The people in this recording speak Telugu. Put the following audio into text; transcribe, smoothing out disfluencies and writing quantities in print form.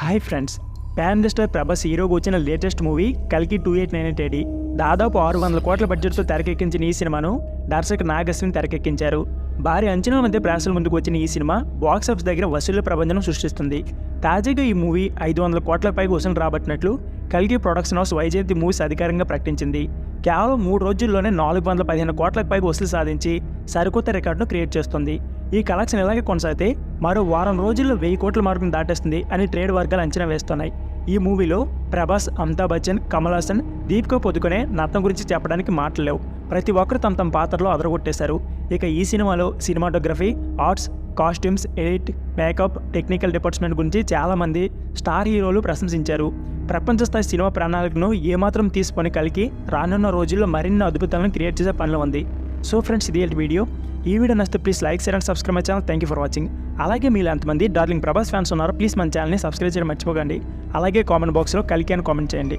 Hi friends, pan star Prabhas హీరోగా వచ్చిన లేటెస్ట్ మూవీ కల్కి 2898 AD దాదాపు 600 కోట్ల బడ్జెట్తో తెరకెక్కించిన ఈ సినిమాను దర్శక నాగ్ అశ్విన్ తెరకెక్కించారు. భారీ అంచనాల మధ్య ప్రేక్షకుల ముందుకు వచ్చిన ఈ సినిమా బాక్సాఫీస్ దగ్గర వసూళ్ల ప్రపంచం సృష్టిస్తుంది. తాజాగా ఈ మూవీ 500 కోట్ల పైగా వసూలు రాబట్టినట్లు కల్కి ప్రొడక్షన్ హౌస్ వైజయంతి మూవీస్ అధికారికంగా ప్రకటించింది. కేవలం 3 రోజుల్లోనే 415 కోట్లకు పైగా వసూలు సాధించి సరికొత్త రికార్డును క్రియేట్ చేస్తుంది. ఈ కలెక్షన్ ఇలాగే కొనసాగితే మరో వారం రోజుల్లో 1000 కోట్ల మార్కును దాటేస్తుంది అని ట్రేడ్ వర్గాలు అంచనా వేస్తున్నాయి. ఈ మూవీలో ప్రభాస్, అమితాబ్ బచ్చన్, కమల్ హాసన్, దీపికా పదుకొనే నటన గురించి చెప్పడానికి మాటలు లేవు. ప్రతి ఒక్కరు తమ తమ పాత్రలో అదరగొట్టేశారు. ఇక ఈ సినిమాలో cinematography, arts, costumes, edit, makeup, technical department గురించి చాలామంది స్టార్ హీరోలు ప్రశంసించారు. ప్రపంచ స్థాయి సినిమా ప్రణాళికను ఏమాత్రం తీసుకొని కలిగి రానున్న రోజుల్లో మరిన్ని అద్భుతాలను క్రియేట్ చేసే పనిలో ఉంది. సో ఫ్రెండ్స్, ఇది వీడియో. ఈ వీడియో నచ్చితే please like, share and subscribe my channel. Thank you for watching. అలాగే మీరు ఎంతమంది డార్లింగ్ ప్రభాస్ ఫ్యాన్స్ ఉన్నారో ప్లీజ్ మన ఛానల్ని సబ్స్క్రైబ్ చేయడం మర్చిపోకండి. అలాగే కామెంట్ బాక్స్లో కల్కి అని కామెంట్ చేయండి.